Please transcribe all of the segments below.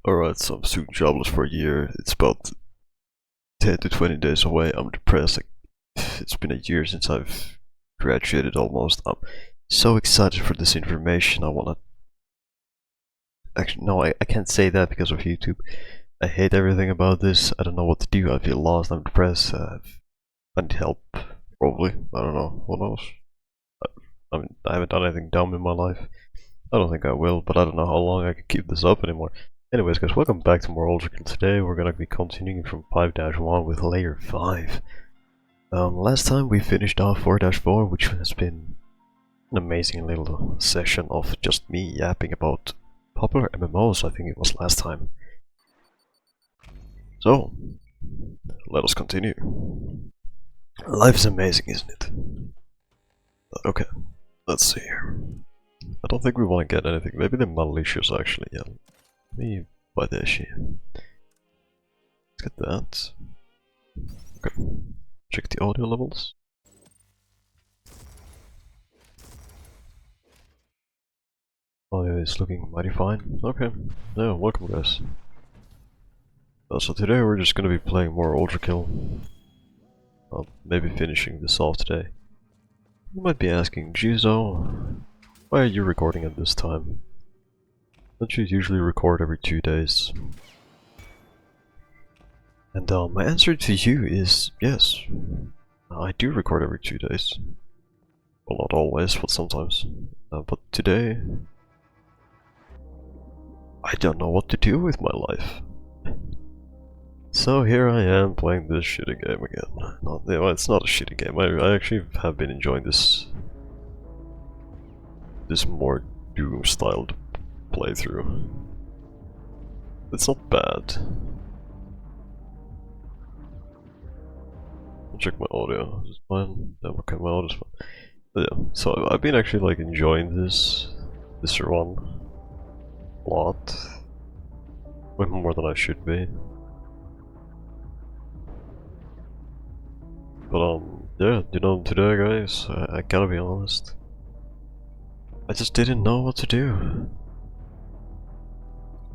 Alright, so I'm soon jobless for a year. It's about 10 to 20 days away. I'm depressed. It's been a year since I've graduated almost. I'm so excited for this information. I wanna... Actually, no, I can't say that because of YouTube. I hate everything about this. I don't know what to do. I feel lost. I'm depressed. I need help. Probably. I don't know. Who knows? I haven't done anything dumb in my life. I don't think I will, but I don't know how long I can keep this up anymore. Anyways guys, welcome back to more Ultrakill. Today we're gonna be continuing from 5-1 with layer 5. Last time we finished off 4-4, which has been an amazing little session of just me yapping about popular MMOs, I think it was last time. So, let us continue. Life is amazing, isn't it? Okay, let's see here. I don't think we want to get anything. Maybe the malicious actually, yeah. Me by the issue. Let's get that. Okay. Check the audio levels. Audio is looking mighty fine. Okay. Yeah, welcome guys. So today we're just gonna be playing more Ultrakill. Maybe finishing this off today. You might be asking, Jizo, why are you recording at this time? Don't you usually record every 2 days? And my answer to you is yes. I do record every 2 days. Well, not always, but sometimes. But today, I don't know what to do with my life. So here I am playing this shitty game again. Well, it's not a shitty game. I actually have been enjoying this more Doom-styled playthrough. It's not bad. I'll check my audio. Is it fine? Yeah, okay, my audio's fine. But yeah, so I've been actually like enjoying this run a lot. Way more than I should be. But yeah, you know, today guys, I gotta be honest. I just didn't know what to do.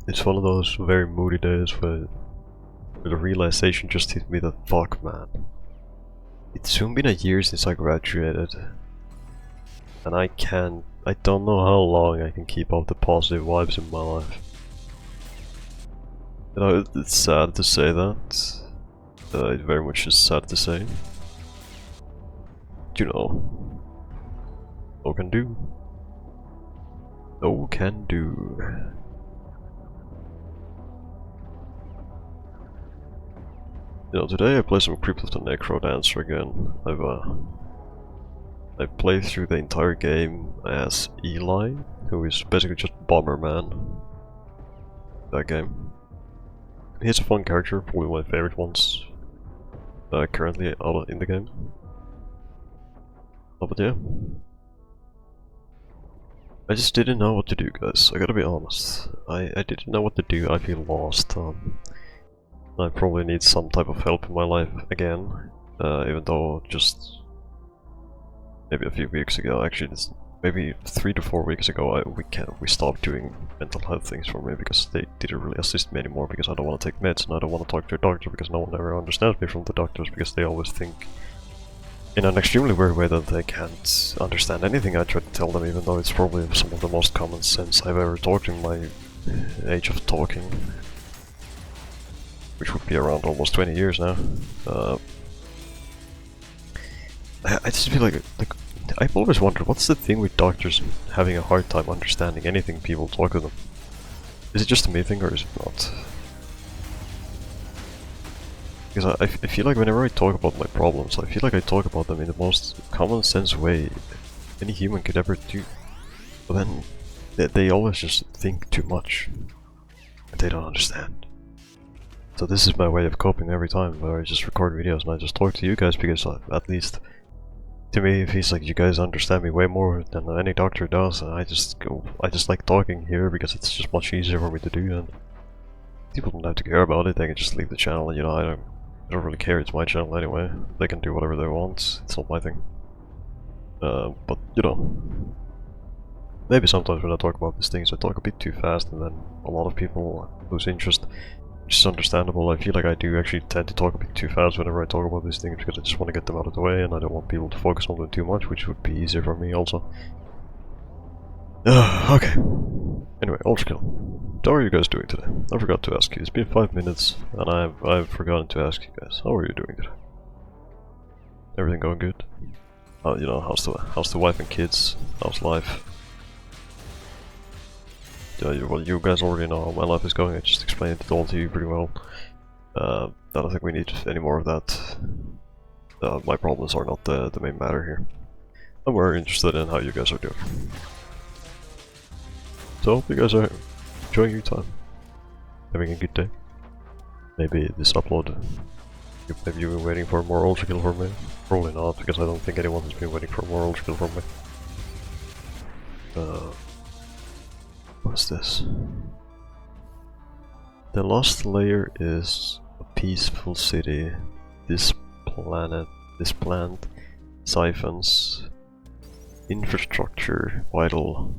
It's one of those very moody days where the realization just hit me that fuck man. It's soon been a year since I graduated. And I don't know how long I can keep up the positive vibes in my life. You know, it's sad to say that. It very much is sad to say. You know, no can do. No can do. You know, today I play some Crypt of the Necro Dancer again. I played through the entire game as Eli, who is basically just Bomberman. That game. He's a fun character, probably one of my favorite ones currently out in the game. Oh, but yeah. I just didn't know what to do, guys. I gotta be honest. I didn't know what to do. I feel lost. I probably need some type of help in my life again. Even though just maybe a few weeks ago, actually, maybe 3 to 4 weeks ago, we stopped doing mental health things for me because they didn't really assist me anymore. Because I don't want to take meds and I don't want to talk to a doctor because no one ever understands me from the doctors because they always think in an extremely weird way that they can't understand anything I try to tell them, even though it's probably some of the most common sense I've ever talked in my age of talking, which would be around almost 20 years now. I just feel like I've always wondered, what's the thing with doctors having a hard time understanding anything people talk to them? Is it just a me thing or is it not? Because I feel like whenever I talk about my problems, I feel like I talk about them in the most common sense way any human could ever do. But then they always just think too much. They don't understand. So this is my way of coping every time, where I just record videos and I just talk to you guys because at least to me it feels like you guys understand me way more than any doctor does, and I just like talking here because it's just much easier for me to do, and people don't have to care about it. They can just leave the channel, you know. I don't really care, it's my channel anyway. They can do whatever they want, it's not my thing. But, you know, maybe sometimes when I talk about these things I talk a bit too fast and then a lot of people lose interest, which is understandable. I feel like I do actually tend to talk a bit too fast whenever I talk about these things because I just want to get them out of the way and I don't want people to focus on them too much, which would be easier for me also. Okay. Anyway, Ultrakill. How are you guys doing today? I forgot to ask you. It's been 5 minutes and I've forgotten to ask you guys. How are you doing today? Everything going good? You know, how's the wife and kids? How's life? Well, you guys already know how my life is going. I just explained it all to you pretty well. I don't think we need any more of that. My problems are not the main matter here. I'm very interested in how you guys are doing. So I hope you guys are enjoying your time. Having a good day. Maybe this upload. Maybe you've been waiting for more Ultrakill from me. Probably not, because I don't think anyone has been waiting for more Ultrakill from me. What's this? The last layer is a peaceful city. This plant siphons infrastructure, vital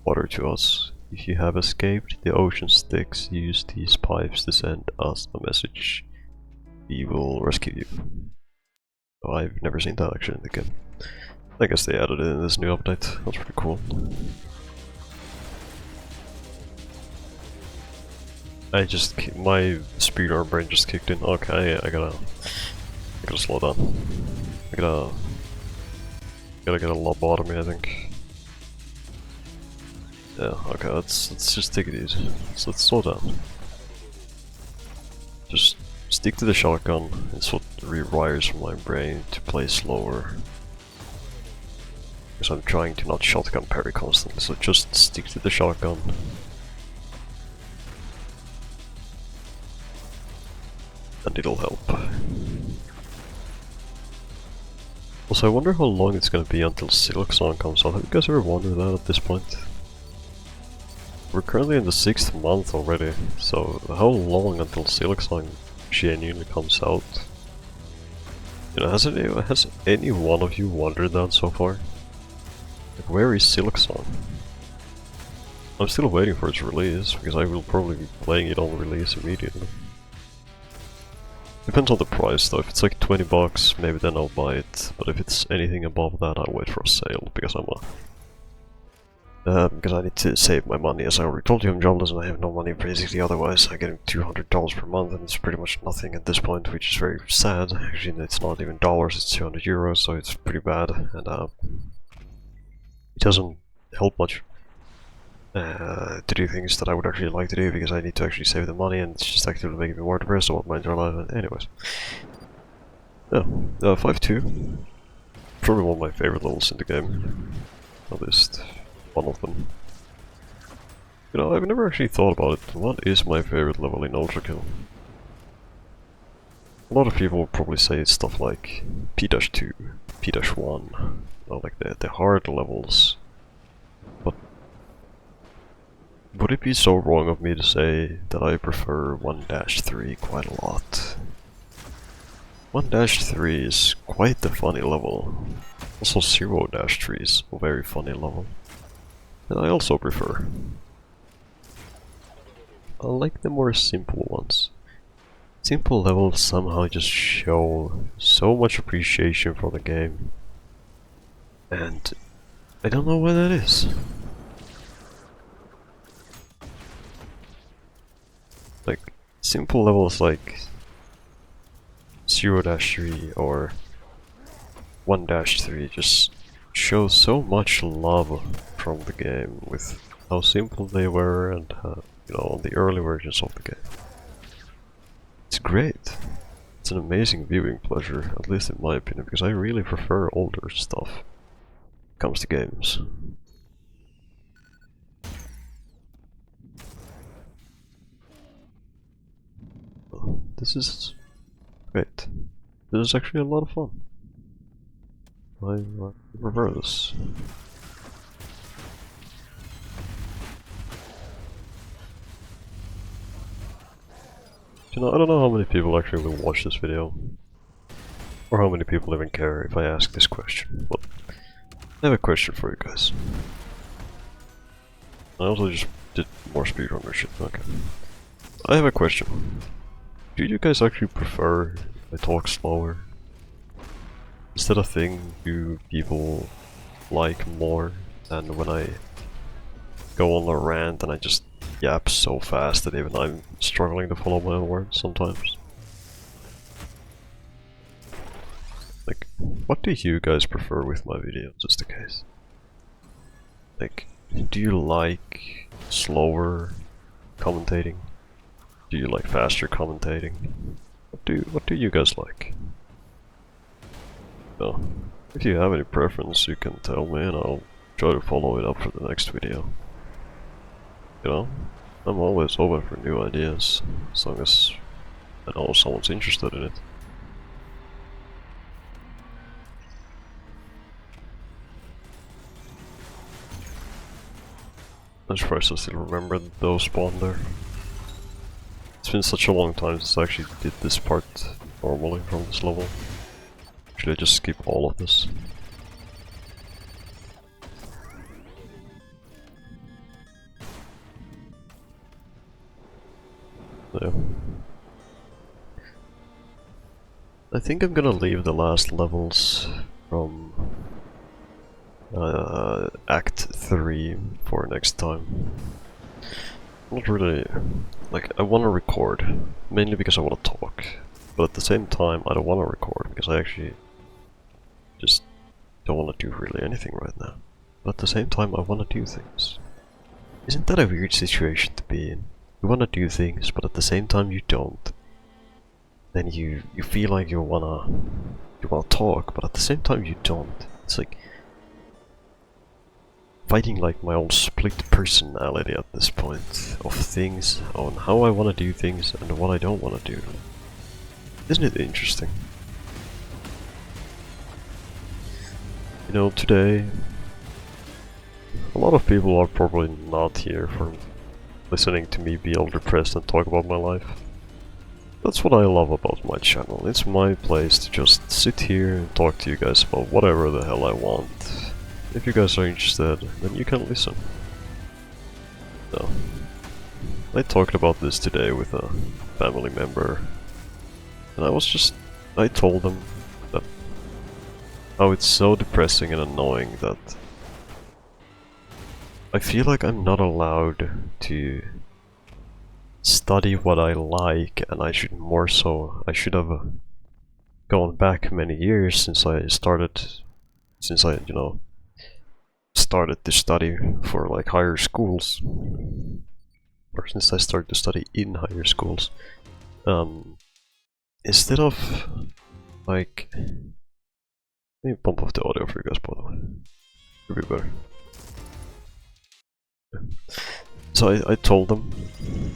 water to us. If you have escaped the ocean Styx, use these pipes to send us a message. We will rescue you. Oh, I've never seen that actually in the game. I guess they added it in this new update. That's pretty cool. My speedrun brain just kicked in. Okay, I gotta slow down. I gotta get a lobotomy, I think. Yeah, okay, let's just take it easy. So let's slow down. Just stick to the shotgun. It's what rewires my brain to play slower. Because I'm trying to not shotgun parry constantly, so just stick to the shotgun. And it'll help. Also, I wonder how long it's gonna be until Silksong comes out. Have you guys ever wondered that at this point? We're currently in the 6th month already, so how long until Silksong genuinely comes out? You know, has any one of you wondered that so far? Like, where is Silksong? I'm still waiting for its release, because I will probably be playing it on release immediately. Depends on the price though. If it's like 20 bucks, maybe then I'll buy it. But if it's anything above that, I'll wait for a sale because because I need to save my money. As I already told you, I'm jobless and I have no money basically. Otherwise, I get $200 per month, and it's pretty much nothing at this point, which is very sad. Actually, it's not even dollars; it's 200 euros, so it's pretty bad, and it doesn't help much. To do things that I would actually like to do because I need to actually save the money, and it's just actively making me more depressed about my entire life. Anyways, yeah, 5-2, probably one of my favorite levels in the game, at least one of them. You know, I've never actually thought about it. What is my favorite level in Ultrakill? A lot of people would probably say stuff like P-2, P-1, you know, like the hard levels. But would it be so wrong of me to say that I prefer 1-3 quite a lot? 1-3 is quite the funny level. Also 0-3 is a very funny level. And I also prefer. I like the more simple ones. Simple levels somehow just show so much appreciation for the game. And I don't know why that is. Like, simple levels like 0-3 or 1-3 just show so much love from the game with how simple they were and you know, on the early versions of the game. It's great. It's an amazing viewing pleasure, at least in my opinion, because I really prefer older stuff when it comes to games. This is great. This is actually a lot of fun. I prefer this. You know, I don't know how many people actually will watch this video, or how many people even care if I ask this question, but I have a question for you guys. I also just did more speedrunner shit. Okay. I have a question. Do you guys actually prefer I talk slower? Is that a thing you people like more than when I go on a rant and I just yap so fast that even I'm struggling to follow my own words sometimes? Like, what do you guys prefer with my videos, is the case? Like, do you like slower commentating? Do you like faster commentating? What do you guys like? So, if you have any preference, you can tell me and I'll try to follow it up for the next video. You know, I'm always open for new ideas, as long as I know someone's interested in it. I'm surprised I still remember those spawn there. It's been such a long time since I actually did this part normally from this level. Should I just skip all of this? Yeah. I think I'm gonna leave the last levels from Act 3 for next time. I'm not really... like, I wanna record, mainly because I wanna talk, but at the same time I don't wanna record because I actually just don't wanna do really anything right now. But at the same time I wanna do things. Isn't that a weird situation to be in? You wanna do things, but at the same time you don't. Then you feel like you wanna talk, but at the same time you don't. It's like fighting like my own split personality at this point of things on how I want to do things and what I don't want to do. Isn't it interesting? You know, today a lot of people are probably not here for listening to me be all depressed and talk about my life. That's what I love about my channel. It's my place to just sit here and talk to you guys about whatever the hell I want. If you guys are interested, then you can listen. So, I talked about this today with a family member, and I told them that how it's so depressing and annoying that I feel like I'm not allowed to study what I like, and I should have gone back many years since I, you know, started to study for like higher schools, or since I started to study in higher schools, instead of like, let me bump off the audio for you guys, by the way, it'll be better. So I told them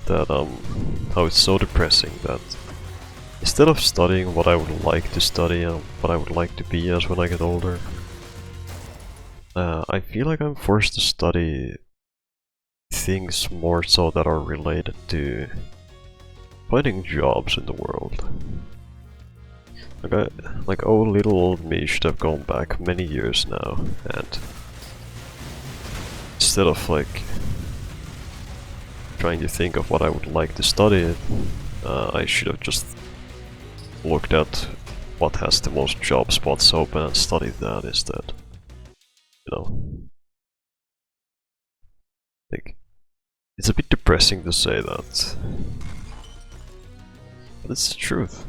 that how it's so depressing that instead of studying what I would like to study and what I would like to be as when I get older, I feel like I'm forced to study things more so that are related to finding jobs in the world. Like oh, little old me should have gone back many years now, and instead of like trying to think of what I would like to study, I should have just looked at what has the most job spots open and studied that instead. You know, like, it's a bit depressing to say that, but it's the truth.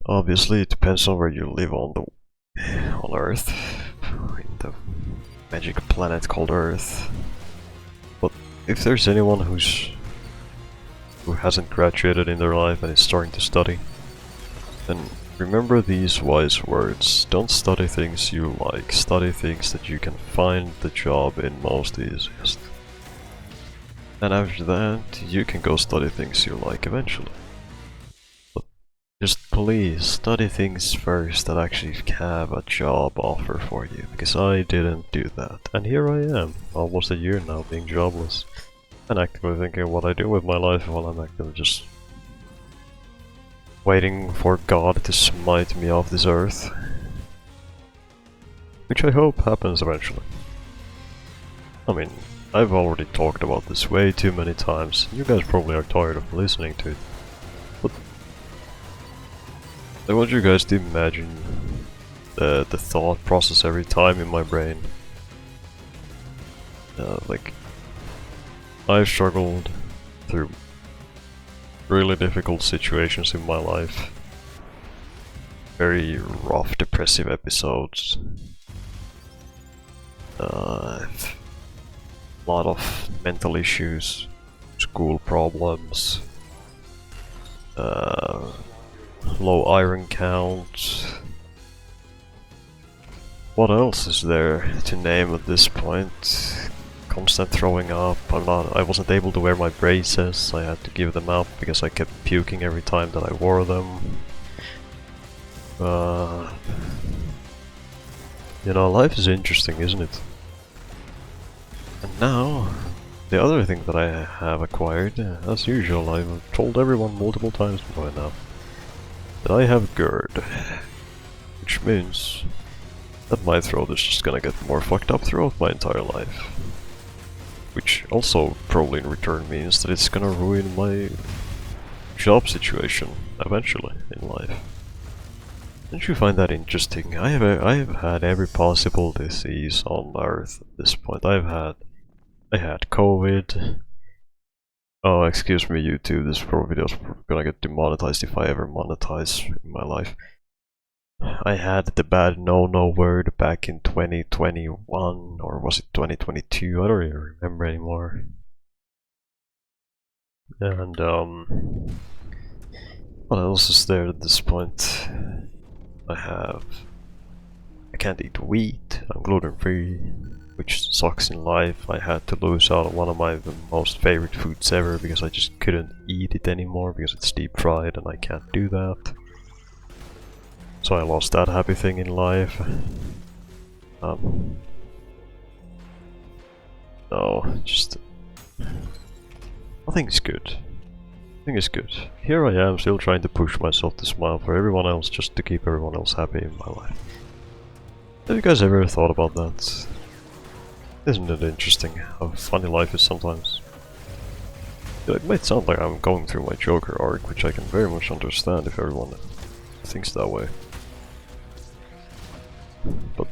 Obviously, it depends on where you live on Earth, in the magic planet called Earth. But if there's anyone who hasn't graduated in their life and is starting to study, then remember these wise words: don't study things you like, study things that you can find the job in most easiest. And after that, you can go study things you like eventually. But just please study things first that actually have a job offer for you, because I didn't do that. And here I am, almost a year now, being jobless, and actively thinking what I do with my life while I'm actively just waiting for God to smite me off this earth. Which I hope happens eventually. I mean, I've already talked about this way too many times. You guys probably are tired of listening to it. But I want you guys to imagine the thought process every time in my brain. Like, I've struggled through really difficult situations in my life. Very rough, depressive episodes. A lot of mental issues, school problems, low iron count. What else is there to name at this point? Constant throwing up. I wasn't able to wear my braces. I had to give them up because I kept puking every time that I wore them. You know, life is interesting, isn't it? And now, the other thing that I have acquired, as usual, I've told everyone multiple times by now, that I have GERD. Which means that my throat is just gonna get more fucked up throughout my entire life. Which also probably in return means that it's gonna ruin my job situation eventually in life. Don't you find that interesting? I have had every possible disease on Earth at this point. I had COVID. Oh, excuse me, YouTube. This video is gonna get demonetized if I ever monetize in my life. I had the bad no-no word back in 2021, or was it 2022? I don't even remember anymore. And what else is there at this point? I can't eat wheat. I'm gluten-free, which sucks in life. I had to lose out on one of my most favorite foods ever because I just couldn't eat it anymore because it's deep fried and I can't do that. So I lost that happy thing in life. No, just nothing's good. Nothing is good. Here I am still trying to push myself to smile for everyone else just to keep everyone else happy in my life. Have you guys ever thought about that? Isn't it interesting how funny life is sometimes? It might sound like I'm going through my Joker arc, which I can very much understand if everyone thinks that way. But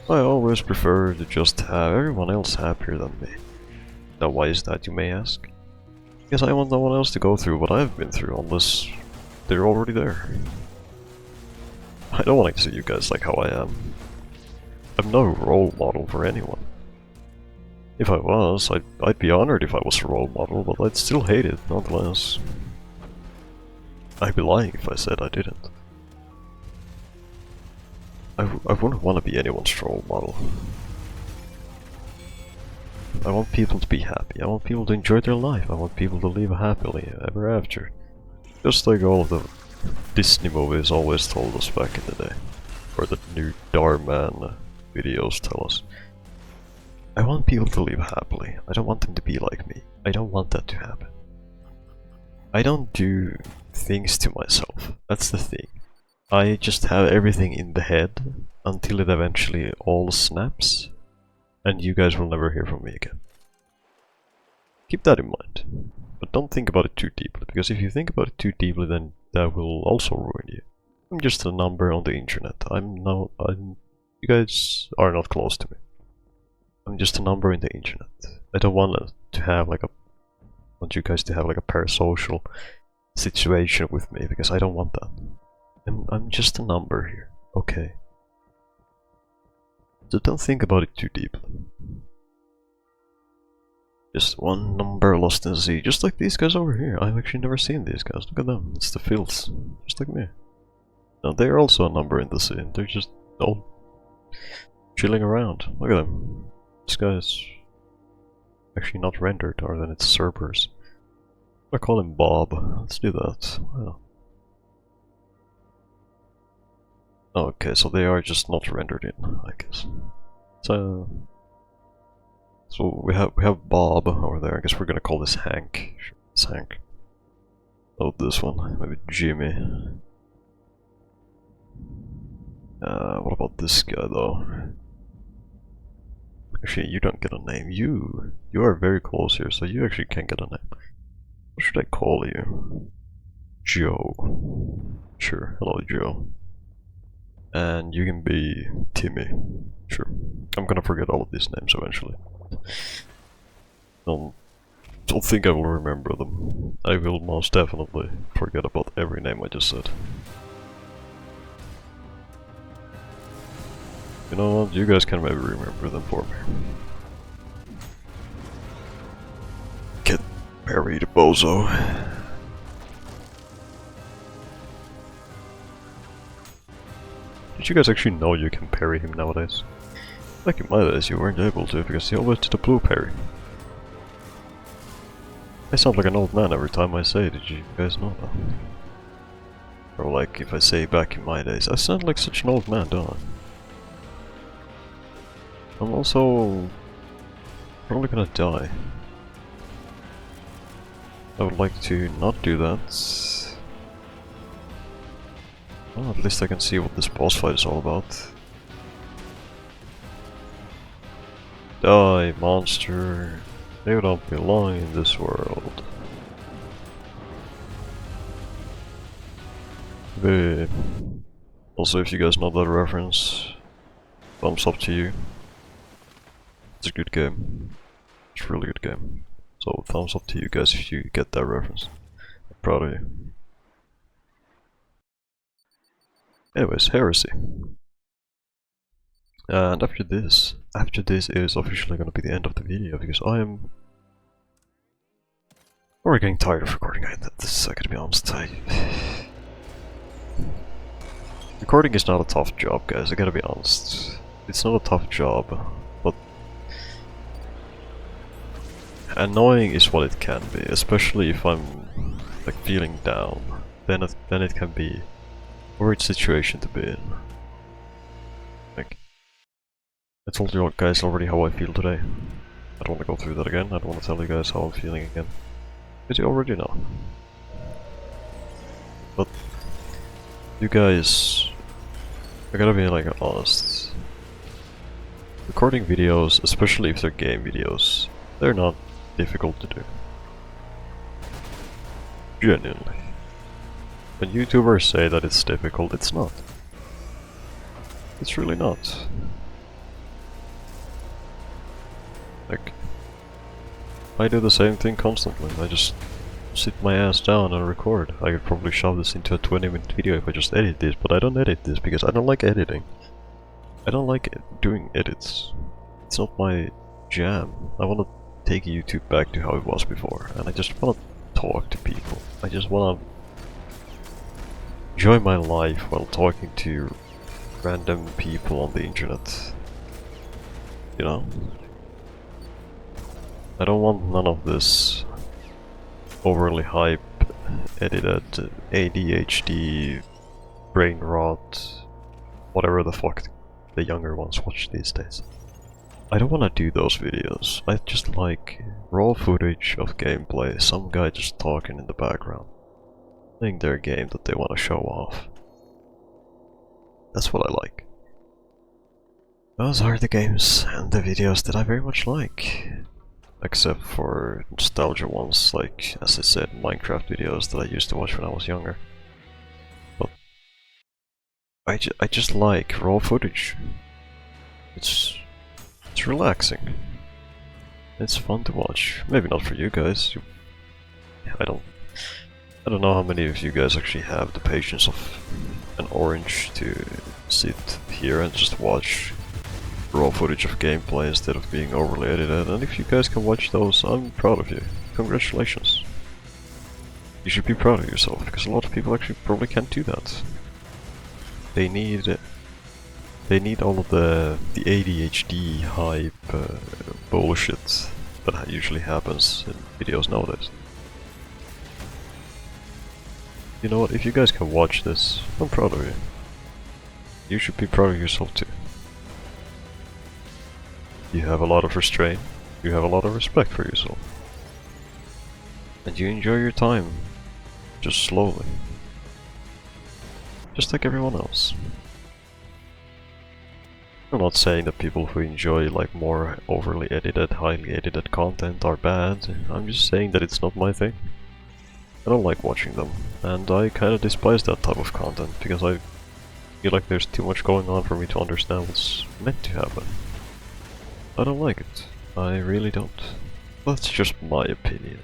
I always prefer to just have everyone else happier than me. Now why is that, you may ask? Because I want no one else to go through what I've been through unless they're already there. I don't want to see you guys like how I am. I'm no role model for anyone. If I was, I'd be honored if I was a role model, but I'd still hate it nonetheless. I'd be lying if I said I didn't. I wouldn't want to be anyone's role model. I want people to be happy, I want people to enjoy their life, I want people to live happily ever after. Just like all of the Disney movies always told us back in the day. Or the new Darman videos tell us. I want people to live happily, I don't want them to be like me. I don't want that to happen. I don't do things to myself, that's the thing. I just have everything in the head until it eventually all snaps. And you guys will never hear from me again. Keep that in mind. But don't think about it too deeply, because if you think about it too deeply, then that will also ruin you. I'm just a number on the internet. You guys are not close to me. I'm just a number in the internet. I don't want to have like want you guys to have like a parasocial situation with me, because I don't want that. I'm just a number here, okay? So don't think about it too deeply. Just one number lost in the sea, just like these guys over here. I've actually never seen these guys. Look at them, it's the Phils, just like me. Now they're also a number in the sea. They're just all chilling around. Look at them. This guy's actually not rendered, or then it's Cerberus. I call him Bob. Let's do that. Wow. Okay, so they are just not rendered in, I guess. So we have Bob over there. I guess we're gonna call this Hank. Sure, it's Hank. Oh, this one, maybe Jimmy. What about this guy though? Actually, you don't get a name. You are very close here, so you actually can get a name. What should I call you? Joe. Sure, hello Joe. And you can be Timmy. Sure. I'm gonna forget all of these names eventually. Don't think I will remember them. I will most definitely forget about every name I just said. You know what? You guys can maybe remember them for me. Get married, bozo. Did you guys actually know you can parry him nowadays? Back in my days you weren't able to because he always did a blue parry. I sound like an old man every time I say it, did you guys know that? Or like if I say back in my days, I sound like such an old man, don't I? I'm also probably gonna die. I would like to not do that. Well, at least I can see what this boss fight is all about. Die, monster. You don't belong in this world. But also, if you guys know that reference, thumbs up to you. It's a good game. It's a really good game. So thumbs up to you guys if you get that reference. I'm proud of you. Anyways, Heresy. And after this is officially gonna be the end of the video because I am already getting tired of recording. I gotta be honest. Recording is not a tough job, guys. I gotta be honest. It's not a tough job, but annoying is what it can be, especially if I'm like feeling down. Then it can be a weird situation to be in. Like, I told you guys already how I feel today. I don't want to go through that again. I don't want to tell you guys how I'm feeling again, because you already know. But you guys, I gotta be like honest. Recording videos, especially if they're game videos, they're not difficult to do. Genuinely. When YouTubers say that it's difficult, it's not. It's really not. Like, I do the same thing constantly. I just sit my ass down and record. I could probably shove this into a 20-minute video if I just edit this, but I don't edit this because I don't like editing. I don't like doing edits. It's not my jam. I want to take YouTube back to how it was before, and I just want to talk to people. I just want to enjoy my life while talking to random people on the internet. You know? I don't want none of this overly hype, edited, ADHD, brain rot, whatever the fuck the younger ones watch these days. I don't want to do those videos. I just like raw footage of gameplay, some guy just talking in the background, playing their game that they want to show off. That's what I like. Those are the games and the videos that I very much like. Except for nostalgia ones, like, as I said, Minecraft videos that I used to watch when I was younger. But I just like raw footage. It's relaxing. It's fun to watch. Maybe not for you guys. I don't know how many of you guys actually have the patience of an orange to sit here and just watch raw footage of gameplay instead of being overly edited, and if you guys can watch those, I'm proud of you. Congratulations. You should be proud of yourself, because a lot of people actually probably can't do that. They need all of the ADHD hype bullshit that usually happens in videos nowadays. You know what, if you guys can watch this, I'm proud of you. You should be proud of yourself too. You have a lot of restraint, you have a lot of respect for yourself. And you enjoy your time, just slowly. Just like everyone else. I'm not saying that people who enjoy like more overly edited, highly edited content are bad. I'm just saying that it's not my thing. I don't like watching them, and I kinda despise that type of content because I feel like there's too much going on for me to understand what's meant to happen. I don't like it. I really don't. That's just my opinion.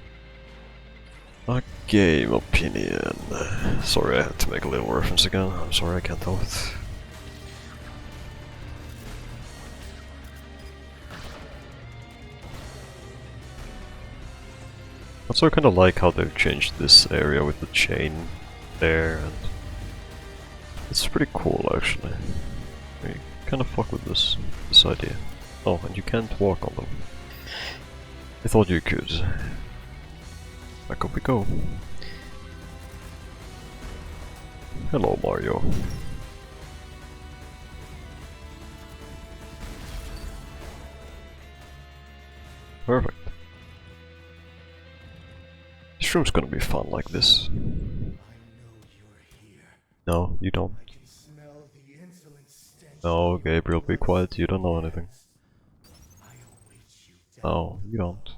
A game opinion. Sorry, I had to make a little reference again. I'm sorry, I can't help it. I also kind of like how they've changed this area with the chain there, and it's pretty cool actually. I kind of fuck with this idea. Oh, and you can't walk on them. I thought you could. Back up we go. Hello, Mario. Perfect. This room's gonna be fun like this. No, you don't. No, Gabriel, be quiet, you don't know anything. No, you don't.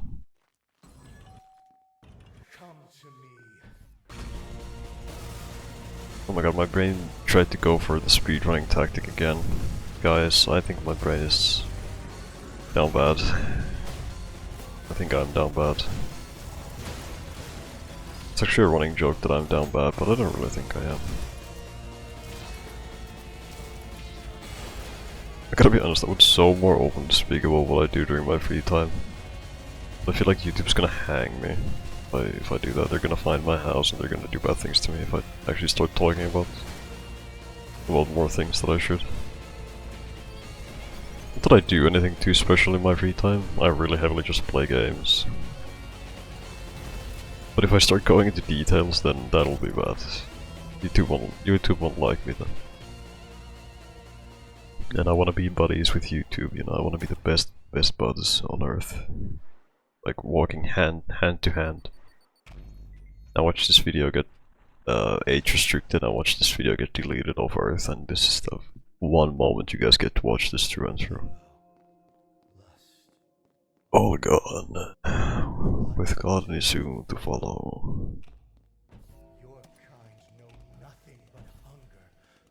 Oh my god, my brain tried to go for the speedrunning tactic again. Guys, I think my brain is down bad. I think I'm down bad. It's actually a running joke that I'm down bad, but I don't really think I am. I gotta be honest, that would so more open to speak about what I do during my free time. I feel like YouTube's gonna hang me if I do that. They're gonna find my house and they're gonna do bad things to me if I actually start talking about more things that I should. Not that I do anything too special in my free time. I really heavily just play games. But if I start going into details, then that'll be bad. YouTube won't like me then. And I want to be buddies with YouTube, you know, I want to be the best buds on earth. Like walking hand to hand. I watched this video get age restricted, I watched this video get deleted off Earth, and this is the one moment you guys get to watch this through and through. All gone, with God and soon to follow. Your kind know nothing but hunger,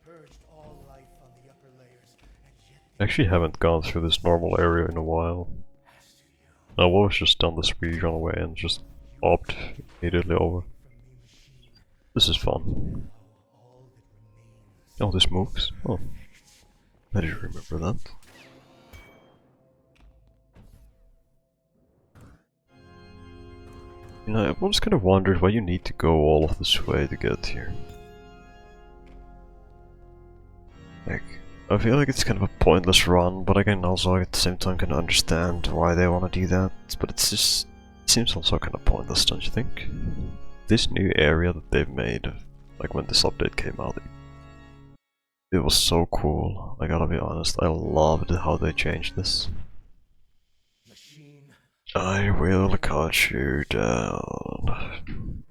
purged all life on the upper layers, and yet I actually haven't gone through this normal area in a while. I was just done the speedrun away and just opt immediately over. This is fun. Oh, this moves? Oh. I didn't remember that. You know, I've always kind of wondered why you need to go all of this way to get here. Like, I feel like it's kind of a pointless run, but I can also at the same time kind of understand why they want to do that. But it's just, it seems also kind of pointless, don't you think? This new area that they've made, like when this update came out, it was so cool. I gotta be honest, I loved how they changed this. machine I will cut you down.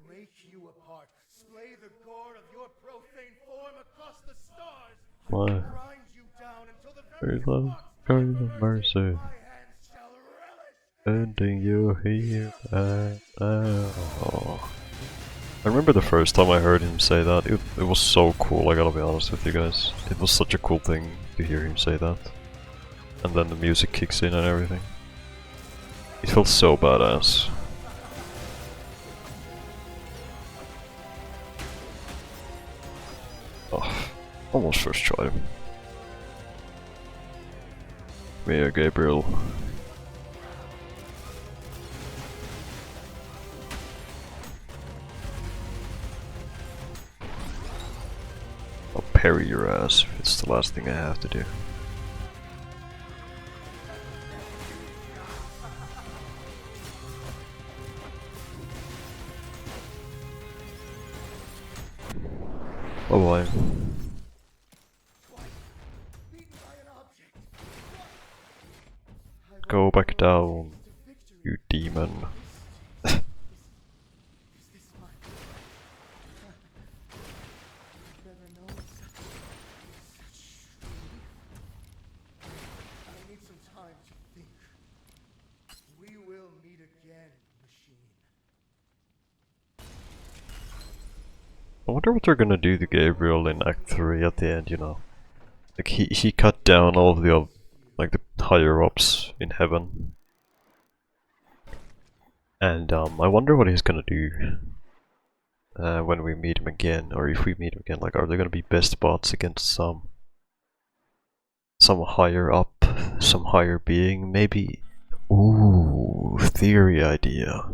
break you apart, splay the gore of your profane form across the stars. My Grind you down until the very love, spots kind of mercy, my hands shall relish. ending you here and now. I remember the first time I heard him say that, it was so cool, I gotta be honest with you guys. It was such a cool thing to hear him say that. And then the music kicks in and everything. It felt so badass. Oh, almost first try. Mia Gabriel. I'll parry your ass if it's the last thing I have to do. Bye bye. Go back down, you demon. wonder what they're gonna do to Gabriel in Act 3 at the end, you know. Like he cut down all of the like the higher ups in heaven. And I wonder what he's gonna do when we meet him again, or if we meet him again. Like, are they gonna be best bots against some higher up, some higher being, maybe? Ooh, theory idea.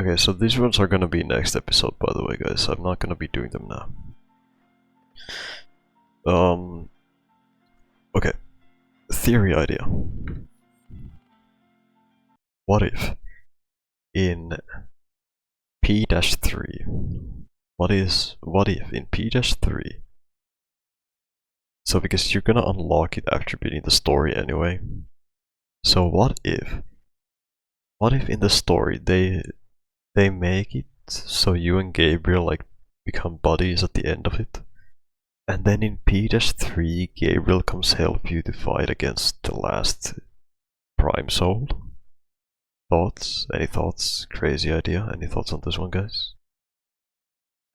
Okay, so these ones are gonna be next episode, by the way, guys. I'm not gonna be doing them now. Okay. Theory idea. What if in P-3? What if in P-3? So because you're gonna unlock it after beating the story anyway. So what if in the story they make it so you and Gabriel like become buddies at the end of it? And then in P-3 Gabriel comes help you to fight against the last Prime Soul? Thoughts? Any thoughts? Crazy idea? Any thoughts on this one, guys?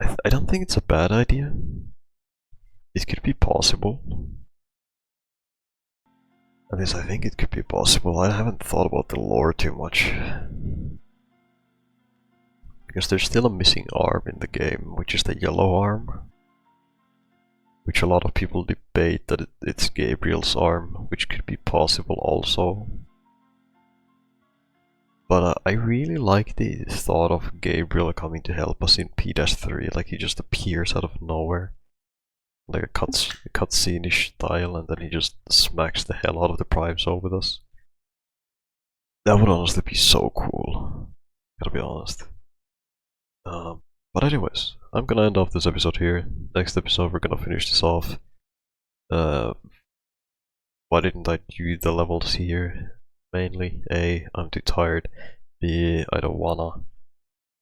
I don't think it's a bad idea. It could be possible. At least I think it could be possible. I haven't thought about the lore too much. Because there's still a missing arm in the game, which is the yellow arm. Which a lot of people debate that it's Gabriel's arm, which could be possible also. But I really like the thought of Gabriel coming to help us in P-3, like he just appears out of nowhere. Like a cutscene-ish style, and then he just smacks the hell out of the Prime Soul with us. That would honestly be so cool, gotta be honest. But anyways, I'm gonna end off this episode here. Next episode we're gonna finish this off. Why didn't I do the levels here? Mainly, A, I'm too tired. B, I don't wanna.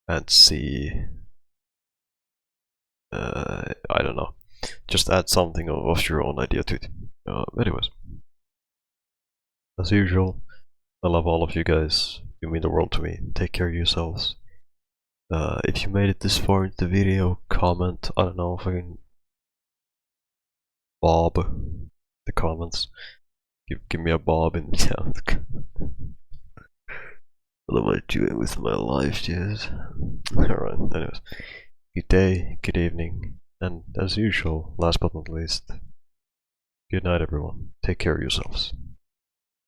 And C, I don't know. Just add something of your own idea to it. Anyways, as usual, I love all of you guys. You mean the world to me. Take care of yourselves. If you made it this far into the video, comment. I don't know, fucking Bob the comments. Give me a Bob in the chat. What am I doing with my life, dude? Alright, anyways. Good day, good evening, and as usual, last but not least, good night everyone. Take care of yourselves.